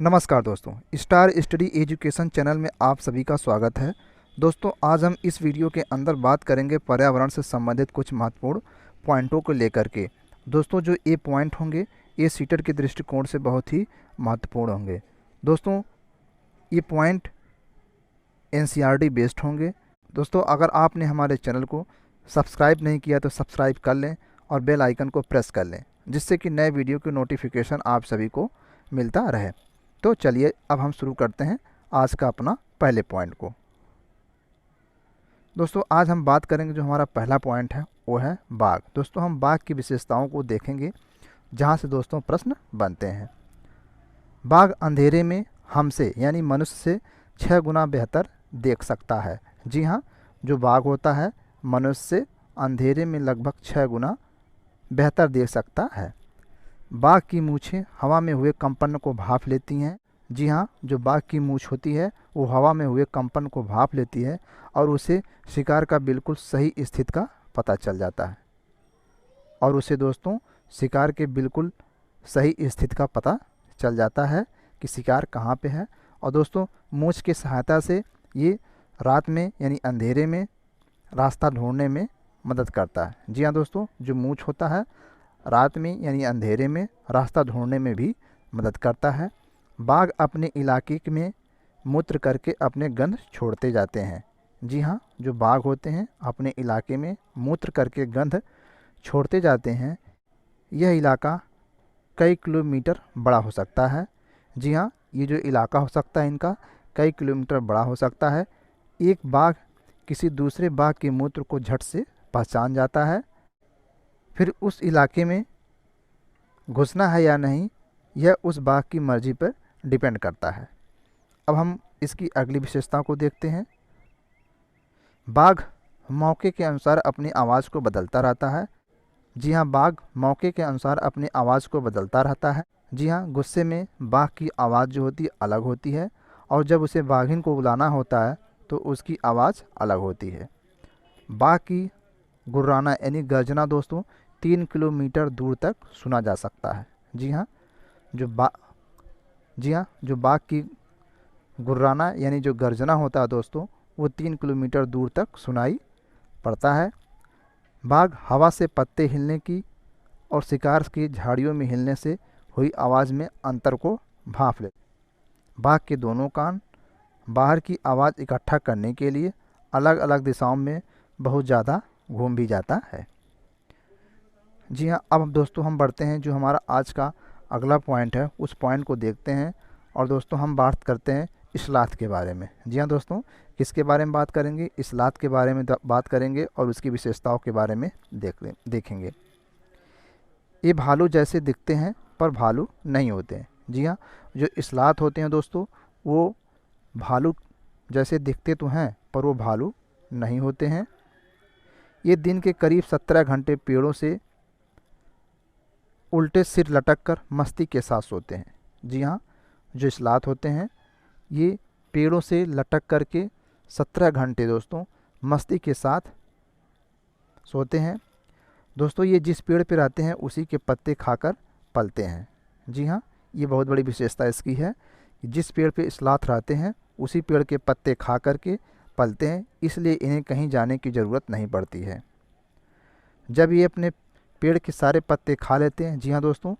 नमस्कार दोस्तों, star study education channel में आप सभी का स्वागत है। दोस्तों, आज हम इस वीडियो के अंदर बात करेंगे पर्यावरण से संबंधित कुछ महत्वपूर्ण पॉइंटों को लेकर के। दोस्तों, जो ये पॉइंट होंगे ये सीटर के दृष्टिकोण से बहुत ही महत्वपूर्ण होंगे। दोस्तों, ये पॉइंट एनसीईआरटी बेस्ड होंगे। दोस्तों, अगर आपने हमारे चैनल को सब्सक्राइब नहीं किया तो सब्सक्राइब कर लें और बेल आइकन को प्रेस कर लें, जिससे कि नए वीडियो की नोटिफिकेशन आप सभी को मिलता रहे। तो चलिए अब हम शुरू करते हैं आज का अपना पहले पॉइंट को। दोस्तों, आज हम बात करेंगे, जो हमारा पहला पॉइंट है वो है बाघ। दोस्तों, हम बाघ की विशेषताओं को देखेंगे, जहां से दोस्तों प्रश्न बनते हैं। बाघ अंधेरे में हमसे यानी मनुष्य से 6 गुना बेहतर देख सकता है। जी हाँ, जो बाघ होता है मनुष्य से अंधेरे में लगभग 6 गुना बेहतर देख सकता है। बाघ की मूछें हवा में हुए कंपन को भांप लेती हैं। जी हाँ, जो बाघ की मूछ होती है वो हवा में हुए कंपन को भांप लेती है और उसे शिकार का बिल्कुल सही स्थिति का पता चल जाता है। और उसे दोस्तों शिकार के बिल्कुल सही स्थिति का पता चल जाता है कि शिकार कहाँ पे है। और दोस्तों, मूछ की सहायता से ये रात में यानी अंधेरे में रास्ता ढूंढने में मदद करता है। जी हाँ दोस्तों, जो मूछ होता है रात में यानी अंधेरे में रास्ता ढूंढने में भी मदद करता है। बाघ अपने इलाके में मूत्र करके अपने गंध छोड़ते जाते हैं। जी हाँ, जो बाघ होते हैं अपने इलाके में मूत्र करके गंध छोड़ते जाते हैं। यह इलाका कई किलोमीटर बड़ा हो सकता है। जी हाँ, ये जो इलाका हो सकता है इनका कई किलोमीटर बड़ा हो सकता है। एक बाघ किसी दूसरे बाघ के मूत्र को झट से पहचान जाता है। फिर उस इलाके में घुसना है या नहीं, यह उस बाघ की मर्जी पर डिपेंड करता है। अब हम इसकी अगली विशेषता को देखते हैं। बाघ मौके के अनुसार अपनी आवाज़ को बदलता रहता है। जी हाँ, बाघ मौके के अनुसार अपनी आवाज़ को बदलता रहता है। जी हाँ, गुस्से में बाघ की आवाज़ जो होती है अलग होती है, और जब उसे बाघिन को बुलाना होता है तो उसकी आवाज़ अलग होती है। बाघ की गुर्राना यानी गर्जना दोस्तों 3 किलोमीटर दूर तक सुना जा सकता है। जी हाँ, जो बाघ की गुर्राना यानी जो गर्जना होता है दोस्तों वो 3 किलोमीटर दूर तक सुनाई पड़ता है। बाघ हवा से पत्ते हिलने की और शिकार की झाड़ियों में हिलने से हुई आवाज़ में अंतर को भांप ले। बाघ के दोनों कान बाहर की आवाज़ इकट्ठा करने के लिए अलग अलग दिशाओं में बहुत ज़्यादा घूम भी जाता है। जी हाँ, अब दोस्तों हम बढ़ते हैं, जो हमारा आज का अगला पॉइंट है उस पॉइंट को देखते हैं। और दोस्तों हम बात करते हैं इस्लात के बारे में। जी हाँ दोस्तों, किसके बारे में बात करेंगे? इस्लात के बारे में बात करेंगे और उसकी विशेषताओं के बारे में देखेंगे। ये भालू जैसे दिखते हैं पर भालू नहीं होते हैं। जी हाँ, जो इस्लात होते हैं दोस्तों वो भालू जैसे दिखते तो हैं पर वो भालू नहीं होते हैं। ये दिन के करीब 17 घंटे पेड़ों से उल्टे सिर लटक कर मस्ती के साथ सोते हैं। जी हाँ, जो इस्लात होते हैं ये पेड़ों से लटक करके 17 घंटे दोस्तों मस्ती के साथ सोते हैं। दोस्तों, ये जिस पेड़ पे रहते हैं उसी के पत्ते खाकर पलते हैं। जी हाँ, ये बहुत बड़ी विशेषता इसकी है कि जिस पेड़ पे इस्लात रहते हैं उसी पेड़ के पत्ते खा करके पलते हैं, इसलिए इन्हें कहीं जाने की ज़रूरत नहीं पड़ती है। जब ये अपने पेड़ के सारे पत्ते खा लेते हैं, जी हाँ दोस्तों,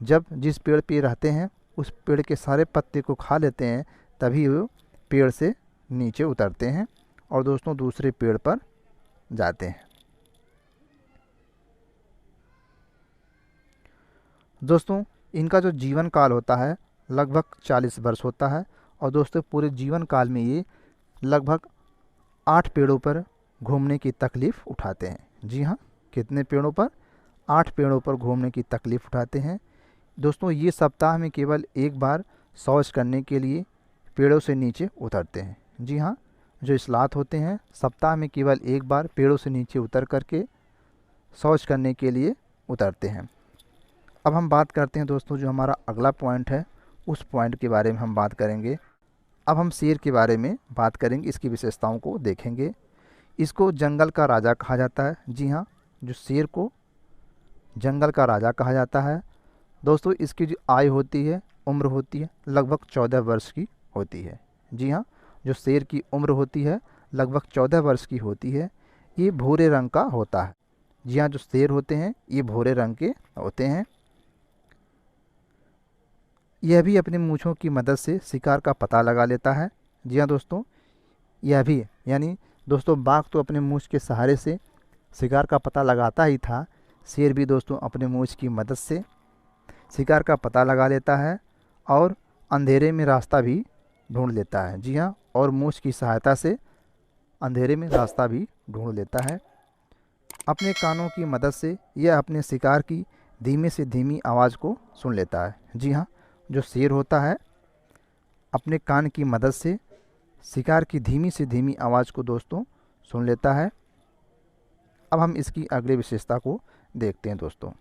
जब जिस पेड़ पे रहते हैं उस पेड़ के सारे पत्ते को खा लेते हैं तभी वो पेड़ से नीचे उतरते हैं और दोस्तों दूसरे पेड़ पर जाते हैं। दोस्तों, इनका जो जीवन काल होता है लगभग 40 वर्ष होता है। और दोस्तों पूरे जीवन काल में ये लगभग 8 पेड़ों पर घूमने की तकलीफ़ उठाते हैं। जी हाँ, कितने पेड़ों पर? 8 पेड़ों पर घूमने की तकलीफ़ उठाते हैं। दोस्तों, ये सप्ताह में केवल एक बार शौच करने के लिए पेड़ों से नीचे उतरते हैं। जी हाँ, जो इस्लात होते हैं सप्ताह में केवल एक बार पेड़ों से नीचे उतर करके शौच करने के लिए उतरते हैं। अब हम बात करते हैं दोस्तों, जो हमारा अगला पॉइंट है उस पॉइंट के बारे में हम बात करेंगे। अब हम शेर के बारे में बात करेंगे, इसकी विशेषताओं को देखेंगे। इसको जंगल का राजा कहा जाता है। जी हाँ, जो शेर को जंगल का राजा कहा जाता है। दोस्तों, इसकी जो आयु होती है उम्र होती है लगभग 14 वर्ष की होती है। जी हाँ, जो शेर की उम्र होती है लगभग 14 वर्ष की होती है। ये भूरे रंग का होता है। जी हाँ, जो शेर होते हैं ये भूरे रंग के होते हैं। यह भी अपनी मूंछों की मदद से शिकार का पता लगा लेता है। जी हाँ दोस्तों, यह भी यानी दोस्तों बाघ तो अपने मूंछ के सहारे से शिकार का पता लगाता ही था, शेर भी दोस्तों अपने मूंछ की मदद से शिकार का पता लगा लेता है और अंधेरे में रास्ता भी ढूंढ लेता है। जी हाँ, और मूंछ की सहायता से अंधेरे में रास्ता भी ढूंढ लेता है। अपने कानों की मदद से यह अपने शिकार की धीमे से धीमी आवाज़ को सुन लेता है। जी हाँ, जो शेर होता है अपने कान की मदद से शिकार की धीमी से धीमी आवाज़ को दोस्तों सुन लेता है। अब हम इसकी अगली विशेषता को देखते हैं दोस्तों।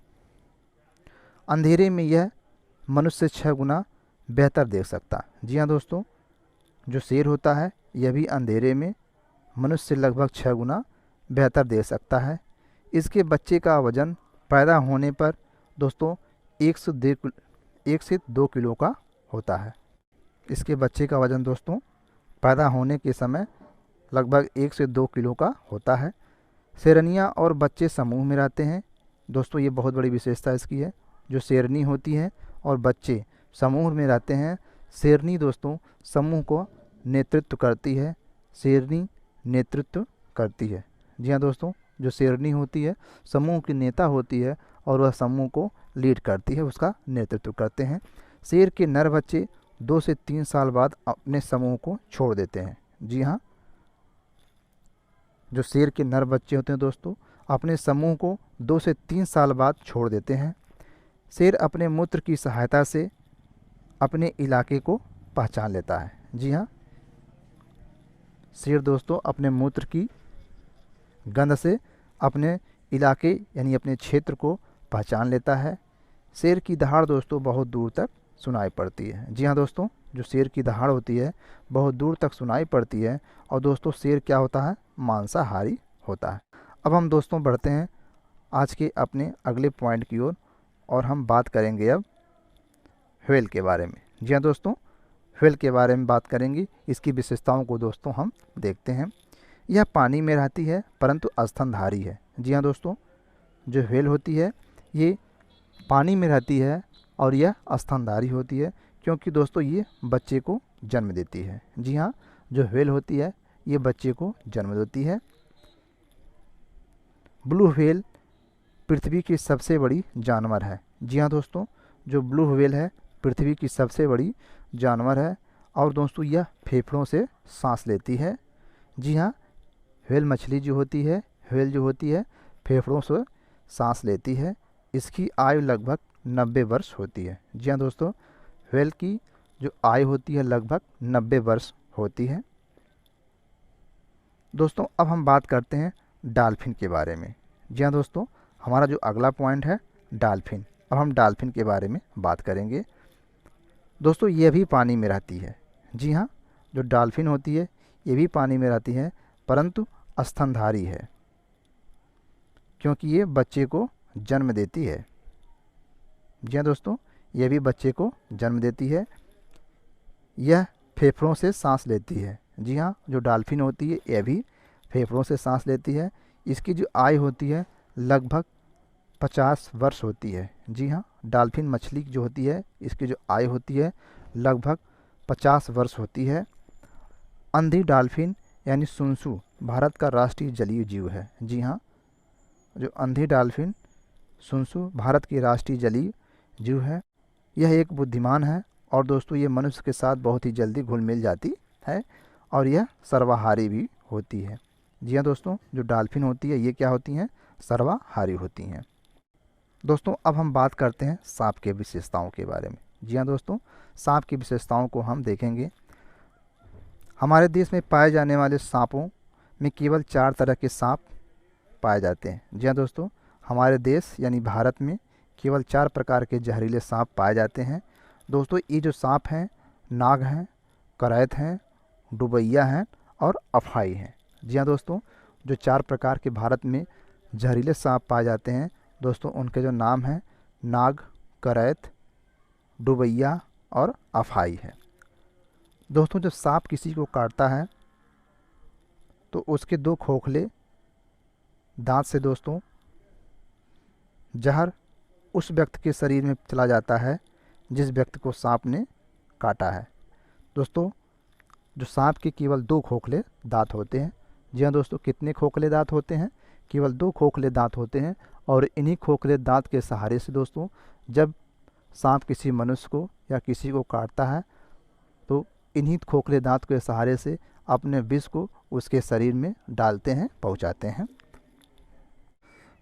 अंधेरे में यह मनुष्य से 6 गुना बेहतर देख सकता है। जी हाँ दोस्तों, जो शेर होता है यह भी अंधेरे में मनुष्य से लगभग 6 गुना बेहतर देख सकता है। इसके बच्चे का वजन पैदा होने पर दोस्तों 1 से 2 किलो का होता है। इसके बच्चे का वजन दोस्तों पैदा होने के समय लगभग 1 से 2 किलो का होता है। शेरनियाँ और बच्चे समूह में रहते हैं। दोस्तों ये बहुत बड़ी विशेषता इसकी है। जो शेरनी होती है और बच्चे समूह में रहते हैं। शेरनी दोस्तों समूह को नेतृत्व करती है। शेरनी नेतृत्व करती है। जी हाँ दोस्तों, जो शेरनी होती है समूह की नेता होती है और वह समूह को लीड करती है, उसका नेतृत्व करते हैं। शेर के नर बच्चे 2 से 3 साल बाद अपने समूह को छोड़ देते हैं। जी हाँ, जो शेर के नर बच्चे होते हैं दोस्तों अपने समूह को 2 से 3 साल बाद छोड़ देते हैं। शेर अपने मूत्र की सहायता से अपने इलाके को पहचान लेता है। जी हाँ, शेर दोस्तों अपने मूत्र की गंध से अपने इलाके यानी अपने क्षेत्र को पहचान लेता है। शेर की दहाड़ दोस्तों बहुत दूर तक सुनाई पड़ती है। जी हाँ दोस्तों, जो शेर की दहाड़ होती है बहुत दूर तक सुनाई पड़ती है। और दोस्तों शेर क्या होता है, मांसाहारी होता है। अब हम दोस्तों बढ़ते हैं आज के अपने अगले पॉइंट की ओर और हम बात करेंगे अब व्हेल के बारे में। जी हाँ दोस्तों, व्हेल के बारे में बात करेंगे। इसकी विशेषताओं को दोस्तों हम देखते हैं। यह पानी में रहती है परंतु स्तनधारी है। जी हाँ दोस्तों, जो व्हेल होती है ये पानी में रहती है और यह स्तनधारी होती है क्योंकि दोस्तों ये बच्चे को जन्म देती है। जी हाँ, जो व्हेल होती है ये बच्चे को जन्म देती है। ब्लू व्हेल पृथ्वी की सबसे बड़ी जानवर है। जी हाँ दोस्तों, जो ब्लू व्हेल है पृथ्वी की सबसे बड़ी जानवर है और दोस्तों यह फेफड़ों से सांस लेती है। जी हाँ, व्हेल मछली जो होती है, व्हेल जो होती है फेफड़ों से सांस लेती है। इसकी आयु लगभग 90 वर्ष होती है। जी हाँ दोस्तों, व्हेल की जो आयु होती है लगभग 90 वर्ष होती है। दोस्तों अब हम बात करते हैं डॉल्फिन के बारे में। जी हाँ दोस्तों, हमारा जो अगला पॉइंट है डॉल्फिन। अब हम डॉल्फिन के बारे में बात करेंगे। दोस्तों ये भी पानी में रहती है। जी हाँ, जो डॉल्फिन होती है ये भी पानी में रहती है परंतु स्तनधारी है क्योंकि ये बच्चे को जन्म देती है। जी हाँ दोस्तों, यह भी बच्चे को जन्म देती है। यह फेफड़ों से सांस लेती है। जी हाँ, जो डॉल्फिन होती है यह भी फेफड़ों से सांस लेती है। इसकी जो आयु होती है लगभग 50 वर्ष होती है। जी हाँ, डॉल्फिन मछली जो होती है इसकी जो आयु होती है लगभग 50 वर्ष होती है। अंधी डॉल्फिन यानी सुनसु भारत का राष्ट्रीय जलीय जीव है। जी हाँ, जो अंधी डॉल्फिन सुनसु भारत की राष्ट्रीय जलीय जीव है। यह एक बुद्धिमान है और दोस्तों ये मनुष्य के साथ बहुत ही जल्दी घुल मिल जाती है और यह सर्वाहारी भी होती है। जी हाँ दोस्तों, जो डॉल्फिन होती है ये क्या होती हैं, सर्वाहारी होती हैं। दोस्तों अब हम बात करते हैं सांप के विशेषताओं के बारे में। जी हाँ दोस्तों, सांप की विशेषताओं को हम देखेंगे। हमारे देश में पाए जाने वाले सांपों में केवल 4 तरह के सांप पाए जाते हैं। जी हाँ दोस्तों, हमारे देश यानी भारत में केवल 4 प्रकार के जहरीले सांप पाए जाते हैं। दोस्तों ये जो सांप हैं नाग हैं, करैत हैं, डुबैया हैं और अफाई हैं। जी हाँ दोस्तों, जो 4 प्रकार के भारत में जहरीले सांप पाए जाते हैं दोस्तों उनके जो नाम हैं नाग, करैत, डुबैया और अफाई है। दोस्तों जब सांप किसी को काटता है तो उसके 2 खोखले दांत से दोस्तों जहर उस व्यक्ति के शरीर में चला जाता है जिस व्यक्ति को सांप ने काटा है। दोस्तों जो सांप के केवल 2 खोखले दांत होते हैं। जी हाँ दोस्तों, कितने खोखले दांत होते हैं? केवल 2 खोखले दांत होते हैं। और इन्हीं खोखले दांत के सहारे से दोस्तों जब सांप किसी मनुष्य को या किसी को काटता है तो इन्हीं खोखले दांत के सहारे से अपने विष को उसके शरीर में डालते हैं, पहुंचाते हैं।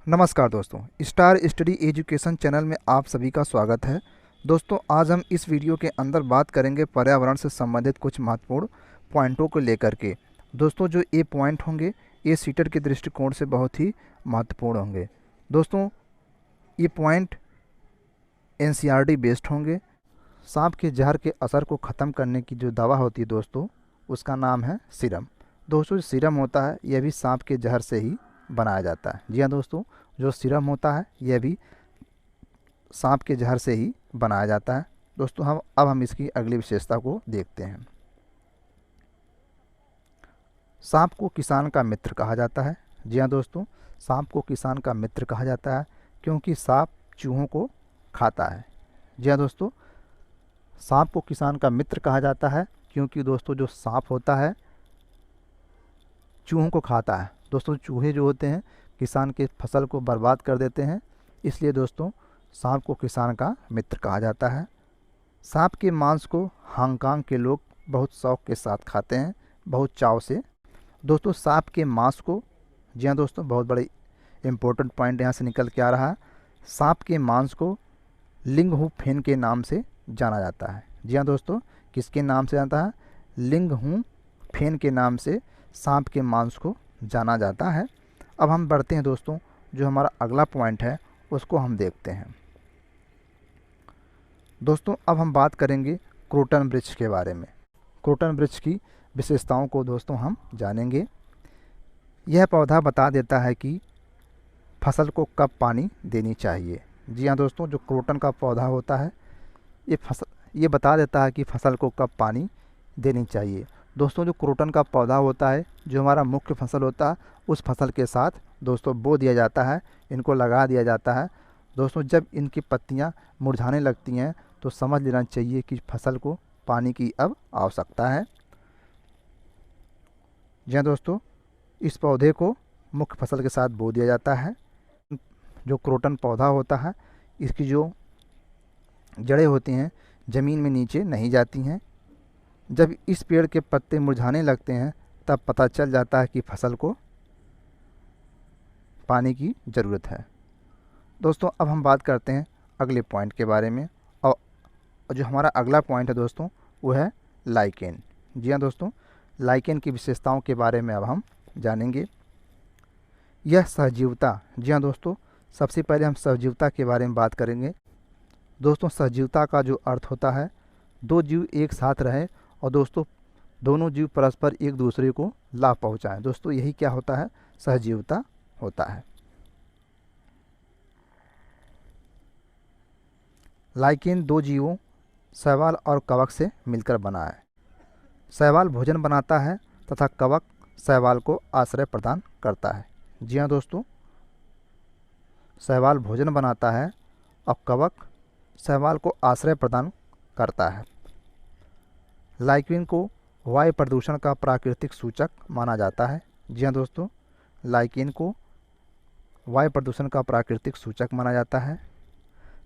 नमस्कार दोस्तों, स्टार स्टडी एजुकेशन चैनल में आप सभी का स्वागत है। दोस्तों आज हम इस वीडियो के अंदर बात करेंगे पर्यावरण से संबंधित कुछ महत्वपूर्ण पॉइंटों को लेकर के। दोस्तों जो ये पॉइंट होंगे ये सीटर के दृष्टिकोण से बहुत ही महत्वपूर्ण होंगे। दोस्तों ये पॉइंट एनसीईआरटी बेस्ड होंगे। सांप के जहर के असर को ख़त्म करने की जो दवा होती है दोस्तों उसका नाम है सीरम। दोस्तों जो सीरम होता है यह भी सांप के जहर से ही बनाया जाता है। जी हाँ दोस्तों, जो सीरम होता है यह भी सांप के जहर से ही बनाया जाता है। दोस्तों हम इसकी अगली विशेषता को देखते हैं। सांप को किसान का मित्र कहा जाता है। जी हाँ दोस्तों, सांप को किसान का मित्र कहा जाता है क्योंकि सांप चूहों को खाता है। जी हाँ दोस्तों, सांप को किसान का मित्र कहा जाता है क्योंकि दोस्तों जो सांप होता है चूहों को खाता है। दोस्तों चूहे जो होते हैं किसान के फसल को बर्बाद कर देते हैं, इसलिए दोस्तों सांप को किसान का मित्र कहा जाता है। सांप के मांस को हांगकांग के लोग बहुत शौक के साथ खाते हैं, बहुत चाव से। दोस्तों सांप के मांस को, जी हाँ दोस्तों, बहुत बड़ी इम्पोर्टेंट पॉइंट यहाँ से निकल के आ रहा है। सांप के मांस को लिंगहू फेन के नाम से जाना जाता है। जी हाँ दोस्तों, किसके नाम से जाता है? लिंगहू फेन के नाम से सांप के मांस को जाना जाता है। अब हम बढ़ते हैं दोस्तों, जो हमारा अगला पॉइंट है उसको हम देखते हैं। दोस्तों अब हम बात करेंगे क्रोटन वृक्ष के बारे में। क्रोटन वृक्ष की विशेषताओं को दोस्तों हम जानेंगे। यह पौधा बता देता है कि फसल को कब पानी देनी चाहिए। जी हाँ दोस्तों, जो क्रोटन का पौधा होता है ये बता देता है कि फसल को कब पानी देनी चाहिए। दोस्तों जो क्रोटन का पौधा होता है, जो हमारा मुख्य फसल होता है, उस फसल के साथ दोस्तों बो दिया जाता है, इनको लगा दिया जाता है। दोस्तों जब इनकी पत्तियां मुरझाने लगती हैं तो समझ लेना चाहिए कि फसल को पानी की अब आवश्यकता है। जी हाँ दोस्तों, इस पौधे को मुख्य फसल के साथ बो दिया जाता है। जो क्रोटन पौधा होता है इसकी जो जड़ें होती हैं ज़मीन में नीचे नहीं जाती हैं। जब इस पेड़ के पत्ते मुरझाने लगते हैं तब पता चल जाता है कि फसल को पानी की ज़रूरत है। दोस्तों अब हम बात करते हैं अगले पॉइंट के बारे में। और जो हमारा अगला पॉइंट है दोस्तों वो है लाइकेन। जी हाँ दोस्तों, लाइकेन की विशेषताओं के बारे में अब हम जानेंगे। यह सहजीवता, जी हाँ दोस्तों, सबसे पहले हम सहजीवता के बारे में बात करेंगे। दोस्तों सहजीवता का जो अर्थ होता है 2 जीव एक साथ रहे और दोस्तों दोनों जीव परस्पर एक दूसरे को लाभ पहुंचाएं। दोस्तों यही क्या होता है? सहजीवता होता है। लाइकेन 2 जीवों शैवाल और कवक से मिलकर बना है। शैवाल भोजन बनाता है तथा कवक शैवाल को आश्रय प्रदान करता है। जी हाँ दोस्तों, शैवाल भोजन बनाता है और कवक शैवाल को आश्रय प्रदान करता है। लाइकेन को वायु प्रदूषण का प्राकृतिक सूचक माना जाता है। जी हाँ दोस्तों, लाइकेन को वायु प्रदूषण का प्राकृतिक सूचक माना जाता है।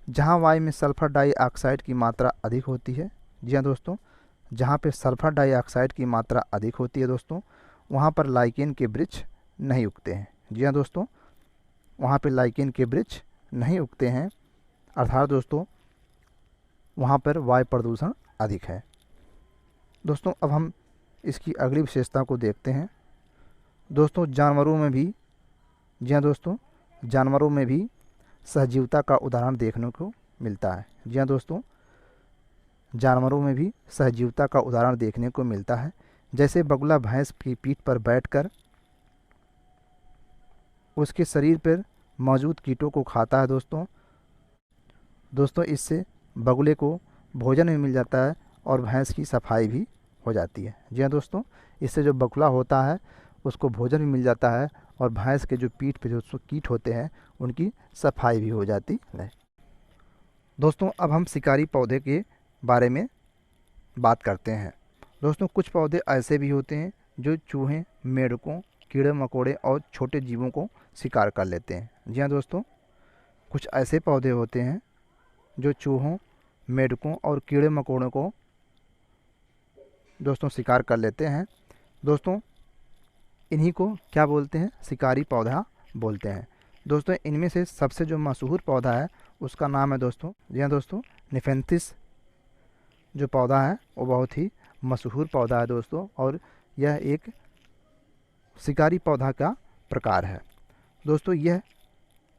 जहाँ वायु में सल्फर डाइऑक्साइड की मात्रा अधिक होती है, जी हाँ दोस्तों, जहाँ पे सल्फर डाइऑक्साइड की मात्रा अधिक होती है दोस्तों वहाँ पर लाइकेन के वृक्ष नहीं उगते हैं। जी हाँ दोस्तों, वहाँ पे लाइकेन के वृक्ष नहीं उगते हैं, अर्थात दोस्तों वहाँ पर वायु प्रदूषण अधिक है। दोस्तों अब हम इसकी अगली विशेषता को देखते हैं। दोस्तों जानवरों में भी, जी हाँ दोस्तों, जानवरों में भी सहजीवता का उदाहरण देखने को मिलता है। जी हाँ दोस्तों, जानवरों में भी सहजीवता का उदाहरण देखने को मिलता है। जैसे बगुला भैंस की पीठ पर बैठकर उसके शरीर पर मौजूद कीटों को खाता है। दोस्तों इससे बगुले को भोजन भी मिल जाता है और भैंस की सफाई भी हो जाती है। जी हाँ दोस्तों, इससे जो बगुला होता है उसको भोजन भी मिल जाता है और भैंस के जो पीठ पे जो कीट होते हैं उनकी सफाई भी हो जाती है। दोस्तों अब हम शिकारी पौधे के बारे में बात करते हैं। दोस्तों कुछ पौधे ऐसे भी होते हैं जो चूहे, मेंढकों, कीड़े मकोड़े और छोटे जीवों को शिकार कर लेते हैं। जी हाँ दोस्तों, कुछ ऐसे पौधे होते हैं जो चूहों, मेंढकों और कीड़े मकोड़ों को दोस्तों शिकार कर लेते हैं। दोस्तों इन्हीं को क्या बोलते हैं? शिकारी पौधा बोलते हैं। दोस्तों इनमें से सबसे जो मशहूर पौधा है उसका नाम है दोस्तों, जी हाँ दोस्तों, निफेंथिस जो पौधा है वो बहुत ही मशहूर पौधा है दोस्तों, और यह एक शिकारी पौधा का प्रकार है। दोस्तों यह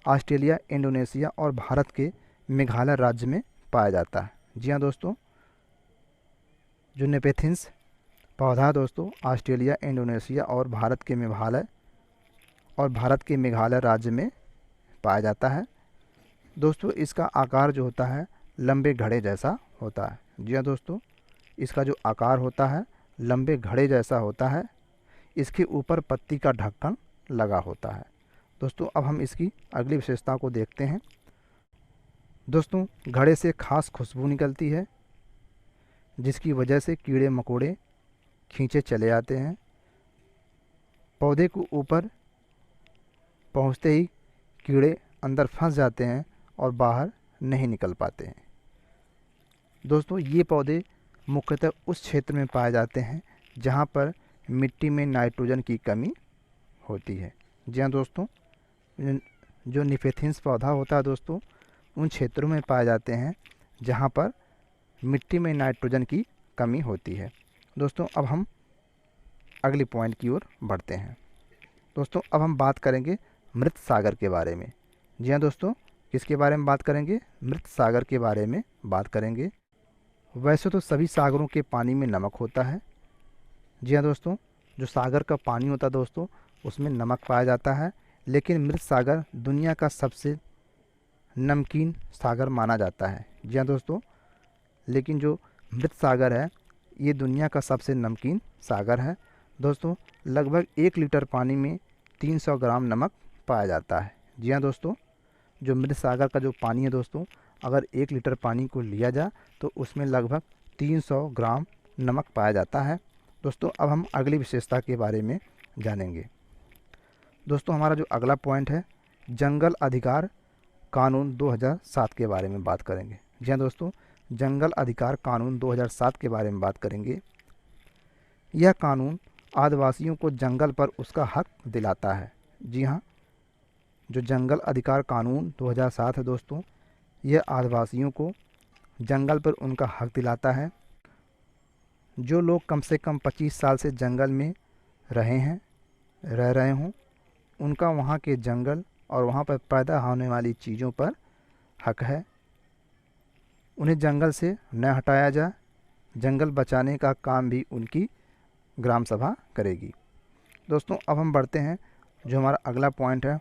ऑस्ट्रेलिया, इंडोनेशिया और भारत के मेघालय राज्य में पाया जाता है। जी हाँ दोस्तों, जो नेपेथिन्स पौधा दोस्तों ऑस्ट्रेलिया, इंडोनेशिया और भारत के मेघालय राज्य में पाया जाता है। दोस्तों इसका आकार जो होता है लंबे घड़े जैसा होता है। जी हाँ दोस्तों, इसका जो आकार होता है लंबे घड़े जैसा होता है। इसके ऊपर पत्ती का ढक्कन लगा होता है। दोस्तों अब हम इसकी अगली विशेषता को देखते हैं। दोस्तों घड़े से खास खुशबू निकलती है जिसकी वजह से कीड़े मकोड़े खींचे चले आते हैं। पौधे को ऊपर पहुंचते ही कीड़े अंदर फंस जाते हैं और बाहर नहीं निकल पाते हैं। दोस्तों ये पौधे मुख्यतः उस क्षेत्र में पाए जाते हैं जहां पर मिट्टी में नाइट्रोजन की कमी होती है। जी हाँ दोस्तों, जो निफेथिन्स पौधा होता है दोस्तों उन क्षेत्रों में पाए जाते हैं जहां पर मिट्टी में नाइट्रोजन की कमी होती है। दोस्तों अब हम अगली पॉइंट की ओर बढ़ते हैं। दोस्तों अब हम बात करेंगे मृत सागर के बारे में। जी हाँ दोस्तों, किसके बारे में बात करेंगे? मृत सागर के बारे में बात करेंगे। वैसे तो सभी सागरों के पानी में नमक होता है। जी हाँ दोस्तों, जो सागर का पानी होता है दोस्तों उसमें नमक पाया जाता है, लेकिन मृत सागर दुनिया का सबसे नमकीन सागर माना जाता है। जी हाँ दोस्तों, लेकिन जो मृत सागर है ये दुनिया का सबसे नमकीन सागर है। दोस्तों लगभग 1 लीटर पानी में 300 ग्राम नमक पाया जाता है। जी हाँ दोस्तों, जो मृत सागर का जो पानी है दोस्तों, अगर 1 लीटर पानी को लिया जाए तो उसमें लगभग 300 ग्राम नमक पाया जाता है। दोस्तों अब हम अगली विशेषता के बारे में जानेंगे। दोस्तों हमारा जो अगला पॉइंट है जंगल अधिकार कानून 2007 के बारे में बात करेंगे। जी हाँ दोस्तों, जंगल अधिकार कानून 2007 के बारे में बात करेंगे। यह कानून आदिवासियों को जंगल पर उसका हक दिलाता है। जी हाँ, जो जंगल अधिकार कानून 2007 है दोस्तों, यह आदिवासियों को जंगल पर उनका हक दिलाता है। जो लोग कम से कम 25 साल से जंगल में रह रहे हों उनका वहाँ के जंगल और वहाँ पर पैदा होने वाली चीज़ों पर हक है। उन्हें जंगल से न हटाया जाए। जंगल बचाने का काम भी उनकी ग्राम सभा करेगी। दोस्तों अब हम बढ़ते हैं, जो हमारा अगला पॉइंट है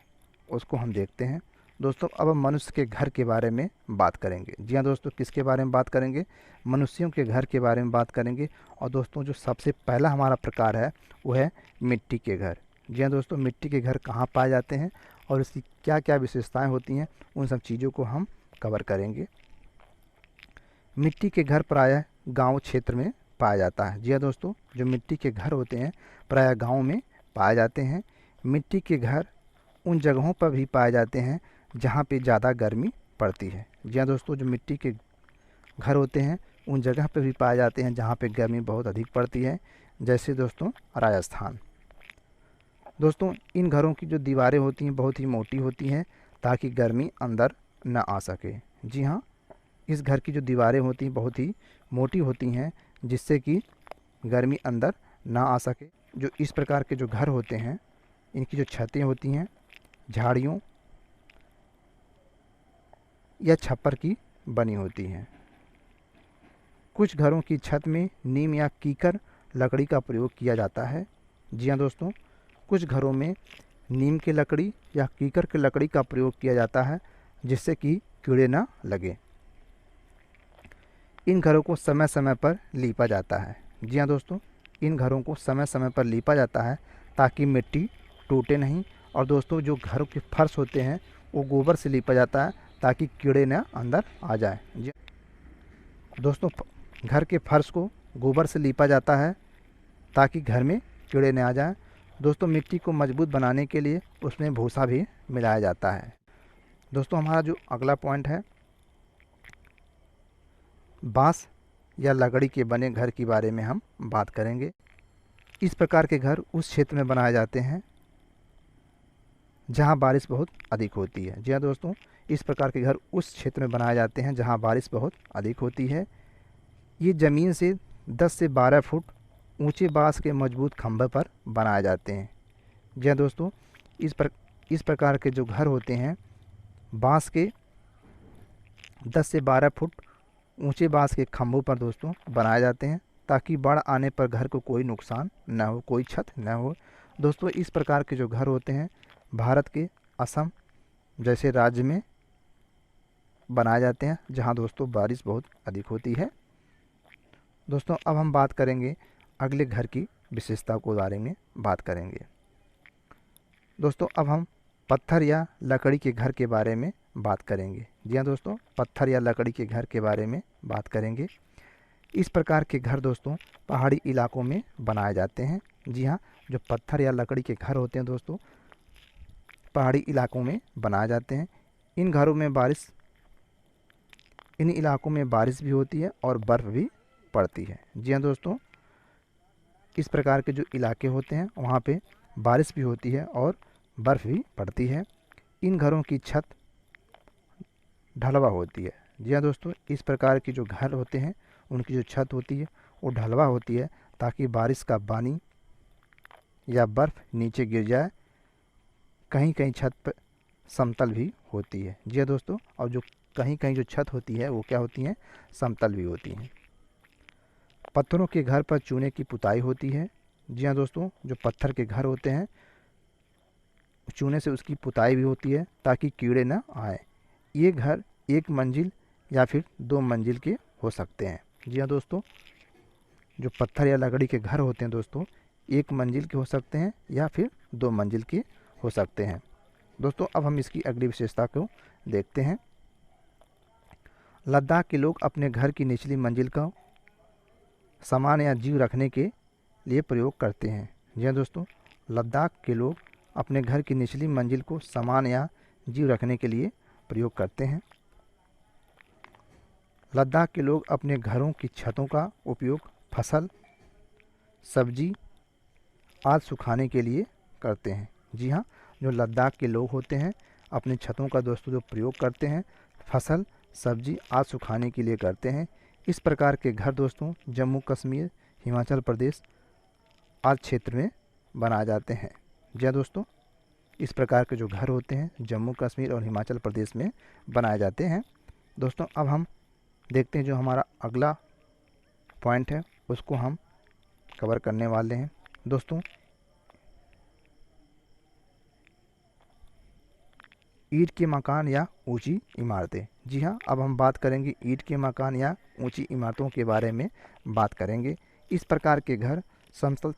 उसको हम देखते हैं। दोस्तों अब हम मनुष्य के घर के बारे में बात करेंगे। जी हाँ दोस्तों, किसके बारे में बात करेंगे? मनुष्यों के घर के बारे में बात करेंगे। और दोस्तों जो सबसे पहला हमारा प्रकार है वो है मिट्टी के घर। जी हाँ दोस्तों, मिट्टी के घर कहाँ पाए जाते हैं और इसकी क्या क्या विशेषताएँ होती हैं उन सब चीज़ों को हम कवर करेंगे। मिट्टी के घर प्रायः गाँव क्षेत्र में पाया जाता है। जी हाँ दोस्तों, जो मिट्टी के घर होते हैं प्रायः गाँव में पाए जाते हैं। मिट्टी के घर उन जगहों पर भी पाए जाते हैं जहाँ पे ज़्यादा गर्मी पड़ती है। जी हाँ दोस्तों, जो मिट्टी के घर होते हैं उन जगह पे भी पाए जाते हैं जहाँ पे गर्मी बहुत अधिक पड़ती है, जैसे दोस्तों राजस्थान। दोस्तों इन घरों की जो दीवारें होती हैं बहुत ही मोटी होती हैं ताकि गर्मी अंदर न आ सके। जी हाँ, इस घर की जो दीवारें होती हैं बहुत ही मोटी होती हैं जिससे कि गर्मी अंदर ना आ सके। जो इस प्रकार के जो घर होते हैं इनकी जो छतें होती हैं झाड़ियों या छप्पर की बनी होती हैं। कुछ घरों की छत में नीम या कीकर लकड़ी का प्रयोग किया जाता है। जी हाँ दोस्तों, कुछ घरों में नीम की लकड़ी या कीकर की लकड़ी का प्रयोग किया जाता है जिससे कि कीड़े ना लगे। इन घरों को समय समय पर लीपा जाता है। जी हाँ दोस्तों, इन घरों को समय समय पर लीपा जाता है ताकि मिट्टी टूटे नहीं। और दोस्तों जो घरों के फर्श होते हैं वो गोबर से लीपा जाता है ताकि कीड़े न अंदर आ जाए। जी दोस्तों, घर के फर्श को गोबर से लीपा जाता है ताकि घर में कीड़े न आ जाएं। दोस्तों मिट्टी को मजबूत बनाने के लिए उसमें भूसा भी मिलाया जाता है। दोस्तों हमारा जो अगला पॉइंट है, बांस या लकड़ी के बने घर के बारे में हम बात करेंगे। इस प्रकार के घर उस क्षेत्र में बनाए जाते हैं जहां बारिश बहुत अधिक होती है। जी हाँ दोस्तों, इस प्रकार के घर उस क्षेत्र में बनाए जाते हैं जहां बारिश बहुत अधिक होती है। ये ज़मीन से 10 से 12 फुट ऊंचे बांस के मजबूत खंभे पर बनाए जाते हैं। जी हाँ दोस्तों, इस प्रकार के जो घर होते हैं बांस के 10 से 12 फुट ऊंचे बांस के खंभों पर दोस्तों बनाए जाते हैं ताकि बाढ़ आने पर घर को कोई नुकसान न हो, कोई क्षत न हो। दोस्तों इस प्रकार के जो घर होते हैं भारत के असम जैसे राज्य में बनाए जाते हैं जहां दोस्तों बारिश बहुत अधिक होती है। दोस्तों अब हम बात करेंगे अगले घर की विशेषता के बारे में बात करेंगे। दोस्तों अब हम पत्थर या लकड़ी के घर के बारे में बात करेंगे। जी हाँ दोस्तों, पत्थर या लकड़ी के घर के बारे में बात करेंगे। इस प्रकार के घर दोस्तों पहाड़ी इलाकों में बनाए जाते हैं। जी हाँ, जो पत्थर या लकड़ी के घर होते हैं दोस्तों पहाड़ी इलाकों में बनाए जाते हैं। इन इलाकों में बारिश भी होती है और बर्फ़ भी पड़ती है। जी हाँ दोस्तों, इस प्रकार के जो इलाके होते हैं वहाँ पे बारिश भी होती है और बर्फ़ भी पड़ती है। इन घरों की छत ढलवा होती है। जी हाँ दोस्तों, इस प्रकार की जो घर होते हैं उनकी जो छत होती है वो ढलवा होती है ताकि बारिश का पानी या बर्फ़ नीचे गिर जाए। कहीं कहीं छत पर समतल भी होती है। जी हाँ दोस्तों, और जो कहीं कहीं जो छत होती है वो क्या होती हैं, समतल भी होती हैं। पत्थरों के घर पर चूने की पुताई होती है। जी हाँ दोस्तों, जो पत्थर के घर होते हैं चूने से उसकी पुताई भी होती है ताकि कीड़े न आए। ये घर एक मंजिल या फिर 2 मंजिल के हो सकते हैं। जी हाँ दोस्तों, जो पत्थर या लकड़ी के घर होते हैं दोस्तों 1 मंजिल के हो सकते हैं या फिर 2 मंजिल के हो सकते हैं। दोस्तों अब हम इसकी अगली विशेषता को देखते हैं। लद्दाख के लोग अपने घर की निचली मंजिल का सामान या जीव रखने के लिए प्रयोग करते हैं। जी हाँ दोस्तों, लद्दाख के लोग अपने घर की निचली मंजिल को सामान या जीव रखने के लिए प्रयोग करते हैं। लद्दाख के लोग अपने घरों की छतों का उपयोग फसल, सब्जी आदि सुखाने के लिए करते हैं। जी हाँ, जो लद्दाख के लोग होते हैं अपने छतों का दोस्तों जो प्रयोग करते हैं फसल, सब्जी आदि सुखाने के लिए करते हैं। इस प्रकार के घर दोस्तों जम्मू कश्मीर, हिमाचल प्रदेश आदि क्षेत्र में बनाए जाते हैं। जी हाँ दोस्तों, इस प्रकार के जो घर होते हैं जम्मू कश्मीर और हिमाचल प्रदेश में बनाए जाते हैं। दोस्तों अब हम देखते हैं जो हमारा अगला पॉइंट है उसको हम कवर करने वाले हैं। दोस्तों ईंट के मकान या ऊंची इमारतें। जी हाँ, अब हम बात करेंगे ईंट के मकान या ऊंची इमारतों के बारे में बात करेंगे। इस प्रकार के घर समतल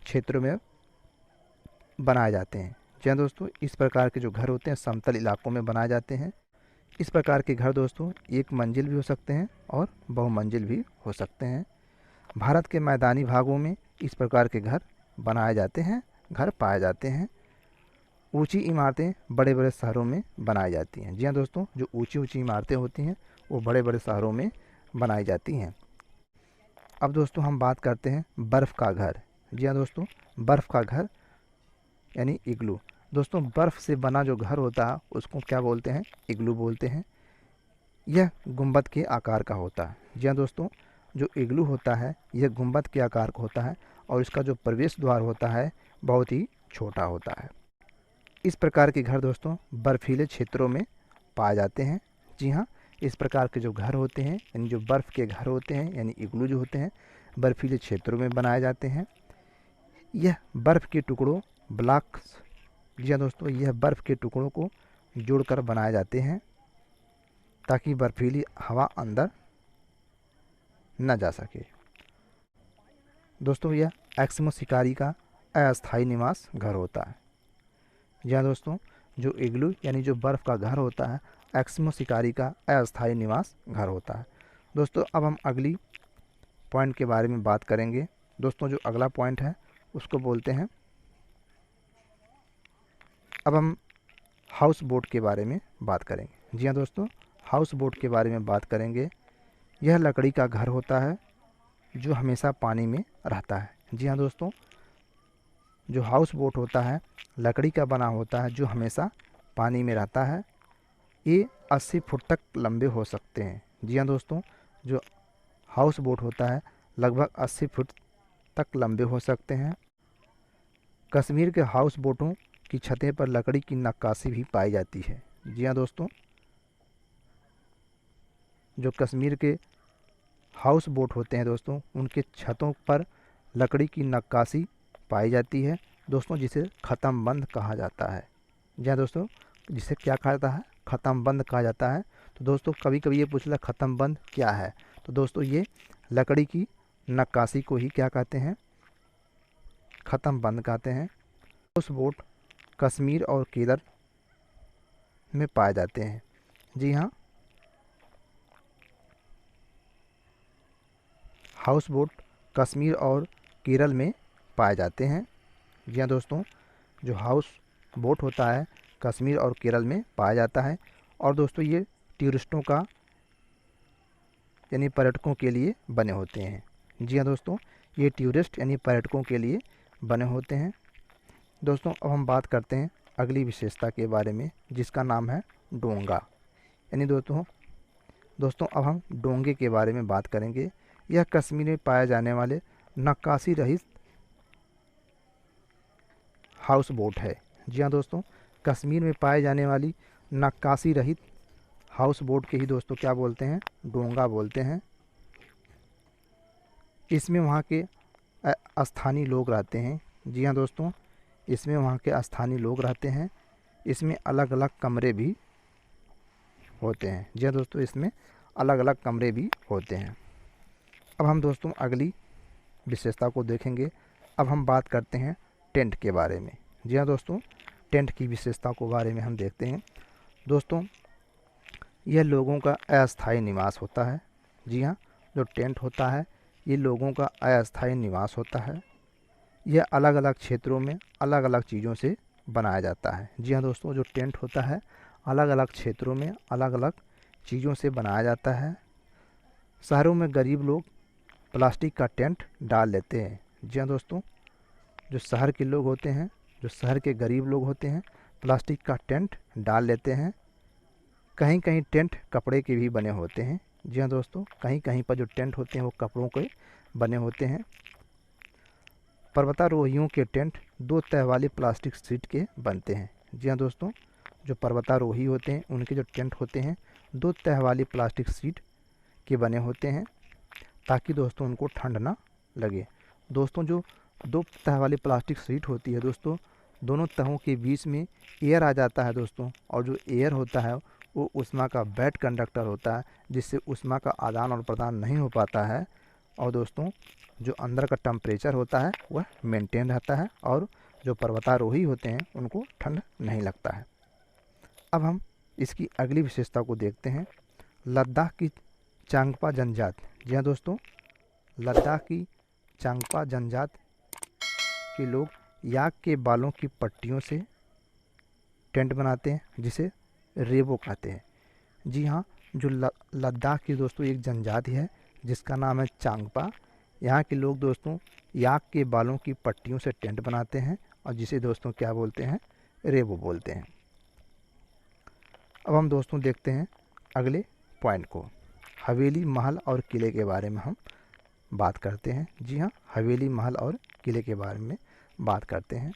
क्षेत्रों में बनाए जाते हैं। जी हाँ दोस्तों, इस प्रकार के जो घर होते हैं समतल इलाकों में बनाए जाते हैं। इस प्रकार के घर दोस्तों 1 मंजिल भी हो सकते हैं और बहुमंजिल भी हो सकते हैं। भारत के मैदानी भागों में इस प्रकार के घर बनाए जाते हैं, घर पाए जाते हैं। ऊंची इमारतें बड़े बड़े शहरों में बनाई जाती हैं। जी हाँ दोस्तों, जो ऊंची ऊंची इमारतें होती हैं वो बड़े बड़े शहरों में बनाई जाती हैं। अब दोस्तों हम बात करते हैं बर्फ़ का घर। जी हाँ दोस्तों, बर्फ़ का घर यानी इग्लू। दोस्तों बर्फ़ से बना जो घर होता है उसको क्या बोलते हैं, इग्लू बोलते हैं। यह गुंबद के आकार का होता है। जी हाँ दोस्तों, जो इग्लू होता है यह गुंबद के आकार का होता है और इसका जो प्रवेश द्वार होता है बहुत ही छोटा होता है। इस प्रकार के घर दोस्तों बर्फीले क्षेत्रों में पाए जाते हैं। जी हाँ, इस प्रकार के जो घर होते हैं यानी जो बर्फ़ के घर होते हैं यानी इग्लू जो होते हैं बर्फीले क्षेत्रों में बनाए जाते हैं। यह बर्फ़ के टुकड़ों ब्लॉक्स, जी हाँ दोस्तों, यह बर्फ़ के टुकड़ों को जोड़कर बनाए जाते हैं ताकि बर्फीली हवा अंदर न जा सके। दोस्तों यह एस्किमो शिकारी का अस्थायी निवास घर होता है। जी हाँ दोस्तों, जो इग्लू यानी जो बर्फ़ का घर होता है एस्किमो शिकारी का अस्थायी निवास घर होता है। दोस्तों अब हम अगली पॉइंट के बारे में बात करेंगे। दोस्तों जो अगला पॉइंट है उसको बोलते हैं, अब हम हाउस बोट के बारे में बात करेंगे। जी हाँ दोस्तों, हाउस बोट के बारे में बात करेंगे। यह लकड़ी का घर होता है जो हमेशा पानी में रहता है। जी हाँ दोस्तों, जो हाउस बोट होता है लकड़ी का बना होता है जो हमेशा पानी में रहता है। ये 80 फुट तक लंबे हो सकते हैं। जी हाँ दोस्तों, जो हाउस बोट होता है लगभग 80 फुट तक लंबे हो सकते हैं। कश्मीर के हाउस बोटों की छतें पर लकड़ी की नक्काशी भी पाई जाती है। जी हाँ दोस्तों, जो कश्मीर के हाउस बोट होते हैं दोस्तों उनके छतों पर लकड़ी की नक्काशी पाई जाती है दोस्तों, जिसे ख़त्म बंद कहा जाता है। जी हाँ दोस्तों, जिसे क्या कहा जाता है, ख़त्म बंद कहा जाता है। तो दोस्तों कभी कभी ये पूछ ले ख़त्म बंद क्या है, तो दोस्तों ये लकड़ी की नक्काशी को ही क्या कहते हैं, ख़त्म बंद कहते हैं। हाउस बोट कश्मीर और केरल में पाए जाते हैं। जी हाँ, हाउस बोट कश्मीर और केरल में पाए जाते हैं। जी हाँ दोस्तों, जो हाउस बोट होता है कश्मीर और केरल में पाया जाता है। और दोस्तों ये टूरिस्टों का यानी पर्यटकों के लिए बने होते हैं। जी हाँ दोस्तों, ये टूरिस्ट यानी पर्यटकों के लिए बने होते हैं। दोस्तों अब हम बात करते हैं अगली विशेषता के बारे में जिसका नाम है डोंगा। यानी दोस्तों अब हम डोंगे के बारे में बात करेंगे। यह कश्मीर में पाए जाने वाले नक्काशी रहित हाउस बोट है। जी हाँ दोस्तों, कश्मीर में पाए जाने वाली नक्काशी रहित हाउस बोट के ही दोस्तों क्या बोलते हैं, डोंगा बोलते हैं। इसमें वहाँ के स्थानीय लोग रहते हैं। जी हाँ दोस्तों, इसमें वहाँ के स्थानीय लोग रहते हैं। इसमें अलग अलग कमरे भी होते हैं। जी हाँ दोस्तों, इसमें अलग अलग कमरे भी होते हैं। अब हम दोस्तों अगली विशेषता को देखेंगे। अब हम बात करते हैं टेंट के बारे में। जी हाँ दोस्तों, टेंट की विशेषता को बारे में हम देखते हैं। दोस्तों यह लोगों का अस्थायी निवास होता है। जी हाँ, जो टेंट होता है ये लोगों का अस्थायी निवास होता है। यह अलग अलग क्षेत्रों में अलग अलग चीज़ों से बनाया जाता है। जी हाँ दोस्तों, जो टेंट होता है अलग अलग क्षेत्रों में अलग अलग चीज़ों से बनाया जाता है। शहरों में गरीब लोग प्लास्टिक का टेंट डाल लेते हैं। जी हाँ दोस्तों, जो शहर के लोग होते हैं, जो शहर के गरीब लोग होते हैं प्लास्टिक का टेंट डाल लेते हैं। कहीं कहीं टेंट कपड़े के भी बने होते हैं। जी हाँ दोस्तों, कहीं कहीं पर जो टेंट होते हैं वो कपड़ों के बने होते हैं। पर्वतारोहियों के टेंट 2 तह वाली प्लास्टिक शीट के बनते हैं। जी हाँ दोस्तों, जो पर्वतारोही होते हैं उनके जो टेंट होते हैं 2 तह वाली प्लास्टिक शीट के बने होते हैं ताकि दोस्तों उनको ठंड ना लगे। दोस्तों जो 2 तह वाली प्लास्टिक शीट होती है दोस्तों, दोनों तहों के बीच में एयर आ जाता है दोस्तों, और जो एयर होता है वो ऊष्मा का बैड कंडक्टर होता है जिससे ऊष्मा का आदान और प्रदान नहीं हो पाता है। और दोस्तों जो अंदर का टेम्परेचर होता है वह मेंटेन रहता है और जो पर्वतारोही होते हैं उनको ठंड नहीं लगता है। अब हम इसकी अगली विशेषता को देखते हैं, लद्दाख की चांगपा जनजात। जी हाँ दोस्तों, लद्दाख की चांगपा जनजात के लोग याक के बालों की पट्टियों से टेंट बनाते हैं जिसे रेबो कहते हैं। जी हाँ, जो लद्दाख की दोस्तों एक जनजाति है जिसका नाम है चांगपा। यहाँ के लोग दोस्तों याक के बालों की पट्टियों से टेंट बनाते हैं और जिसे दोस्तों क्या बोलते हैं, रेबो बोलते हैं। अब हम दोस्तों देखते हैं अगले पॉइंट को, हवेली, महल और किले के बारे में हम बात करते हैं। जी हाँ, हवेली, महल और किले के बारे में बात करते हैं।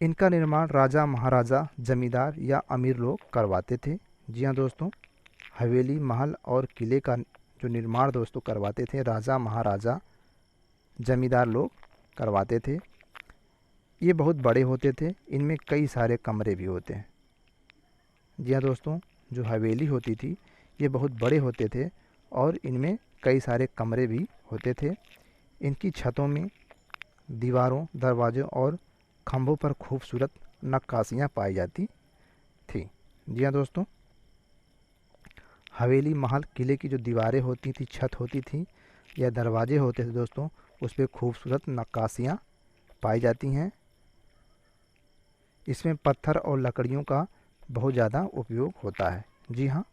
इनका निर्माण राजा, महाराजा, जमींदार या अमीर लोग करवाते थे। जी हाँ दोस्तों, हवेली, महल और किले का जो निर्माण दोस्तों करवाते थे राजा, महाराजा, जमींदार लोग करवाते थे। ये बहुत बड़े होते थे, इनमें कई सारे कमरे भी होते हैं। जी हाँ दोस्तों, जो हवेली होती थी ये बहुत बड़े होते थे और इनमें कई सारे कमरे भी होते थे। इनकी छतों में, दीवारों, दरवाज़ों और खंभों पर खूबसूरत नक्काशियाँ पाई जाती थी। जी हाँ दोस्तों, हवेली, महल, किले की जो दीवारें होती थी, छत होती थी या दरवाजे होते थे दोस्तों, उस पर खूबसूरत नक्काशियाँ पाई जाती हैं। इसमें पत्थर और लकड़ियों का बहुत ज़्यादा उपयोग होता है। जी हाँ,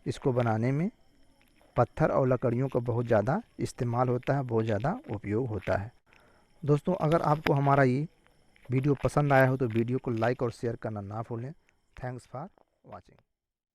इसको बनाने में पत्थर और लकड़ियों का बहुत ज़्यादा इस्तेमाल होता है, बहुत ज़्यादा उपयोग होता है। दोस्तों, अगर आपको हमारा ये वीडियो पसंद आया हो तो वीडियो को लाइक और शेयर करना ना भूलें। Thanks for watching.